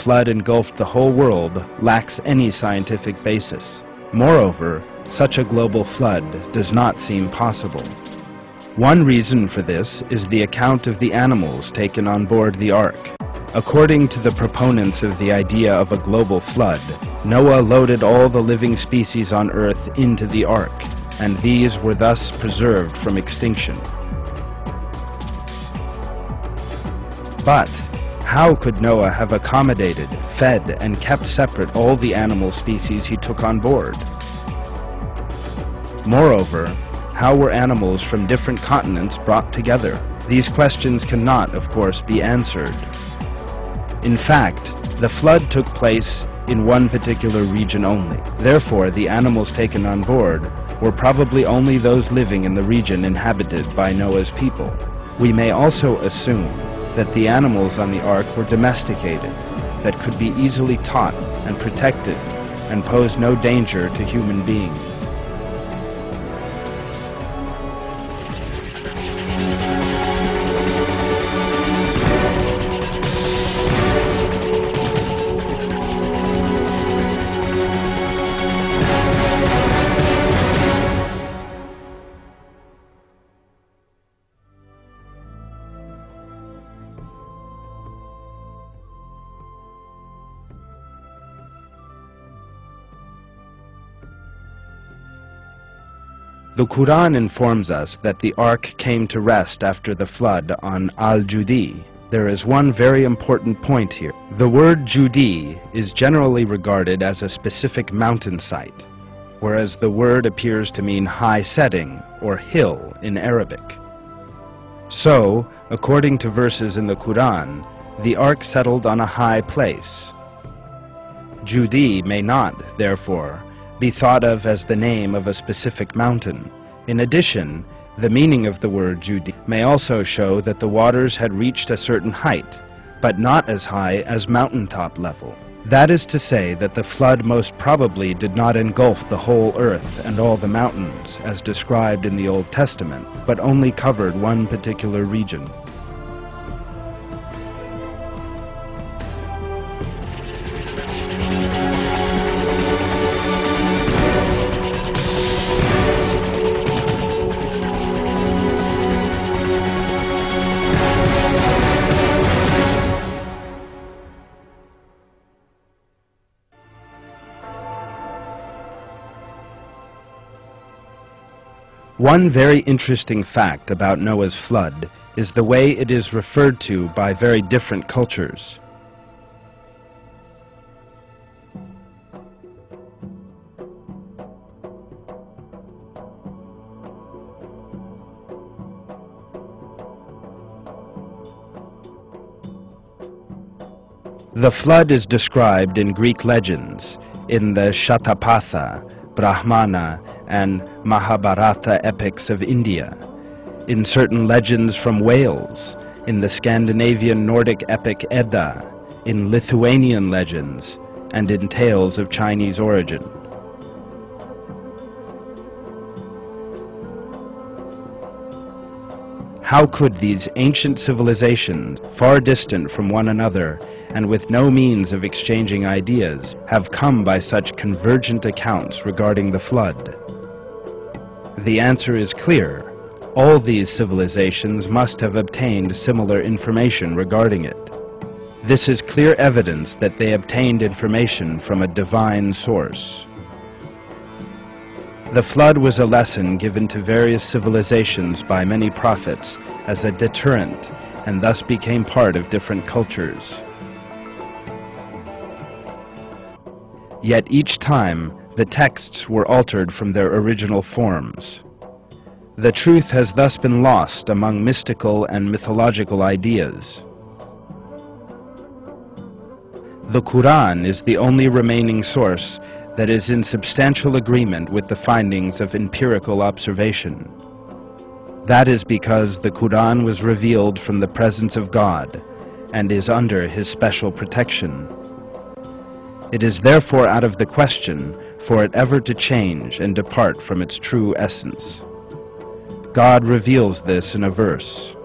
flood engulfed the whole world lacks any scientific basis. Moreover, such a global flood does not seem possible. One reason for this is the account of the animals taken on board the ark. According to the proponents of the idea of a global flood, Noah loaded all the living species on earth into the ark, and these were thus preserved from extinction. But how could Noah have accommodated, fed, and kept separate all the animal species he took on board? Moreover, how were animals from different continents brought together? These questions cannot, of course, be answered. In fact, the flood took place in one particular region only. Therefore, the animals taken on board were probably only those living in the region inhabited by Noah's people. We may also assume that the animals on the ark were domesticated, that could be easily taught and protected, and pose no danger to human beings. The Quran informs us that the ark came to rest after the flood on Mount Judi. There is one very important point here. The word Judi is generally regarded as a specific mountain site, whereas the word appears to mean high setting or hill in Arabic. So, according to verses in the Quran, the ark settled on a high place. Judi may not, therefore, be thought of as the name of a specific mountain. In addition, the meaning of the word Judi may also show that the waters had reached a certain height, but not as high as mountaintop level. That is to say that the flood most probably did not engulf the whole earth and all the mountains, as described in the Old Testament, but only covered one particular region. One very interesting fact about Noah's flood is the way it is referred to by very different cultures. The flood is described in Greek legends, in the Shatapatha, Brahmana, and Mahabharata epics of India, in certain legends from Wales, in the Scandinavian Nordic epic Edda, in Lithuanian legends, and in tales of Chinese origin. How could these ancient civilizations, far distant from one another and with no means of exchanging ideas, have come by such convergent accounts regarding the flood? The answer is clear. All these civilizations must have obtained similar information regarding it. This is clear evidence that they obtained information from a divine source. The flood was a lesson given to various civilizations by many prophets as a deterrent, and thus became part of different cultures. Yet each time, the texts were altered from their original forms. The truth has thus been lost among mystical and mythological ideas. The Quran is the only remaining source that is in substantial agreement with the findings of empirical observation. That is because the Quran was revealed from the presence of God and is under His special protection. It is therefore out of the question for it ever to change and depart from its true essence. God reveals this in a verse.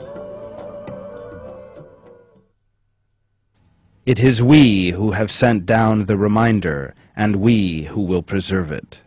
It is we who have sent down the reminder, and we who will preserve it.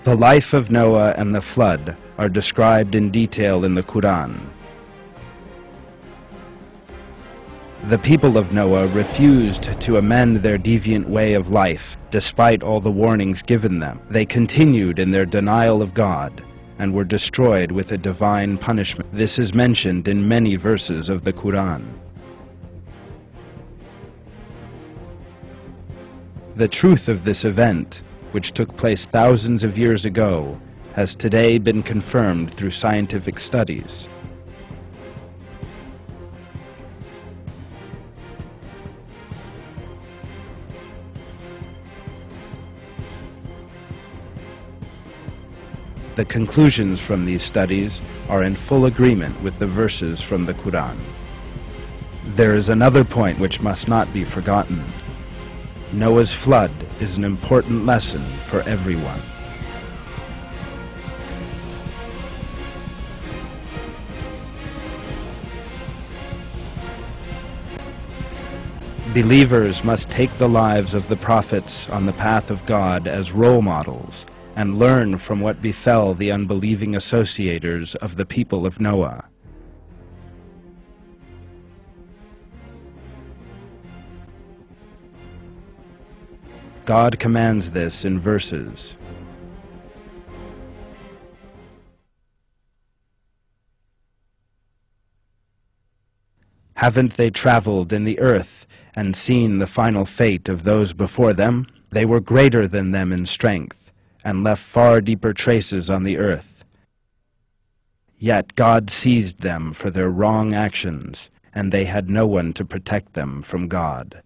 The life of Noah and the flood are described in detail in the Quran. The people of Noah refused to amend their deviant way of life, despite all the warnings given them. They continued in their denial of God and were destroyed with a divine punishment. This is mentioned in many verses of the Quran. The truth of this event, which took place thousands of years ago, has today been confirmed through scientific studies. The conclusions from these studies are in full agreement with the verses from the Quran. There is another point which must not be forgotten. Noah's flood is an important lesson for everyone. Believers must take the lives of the prophets on the path of God as role models and learn from what befell the unbelieving associators of the people of Noah. God commands this in verses. Haven't they traveled in the earth and seen the final fate of those before them? They were greater than them in strength and left far deeper traces on the earth. Yet God seized them for their wrong actions, and they had no one to protect them from God.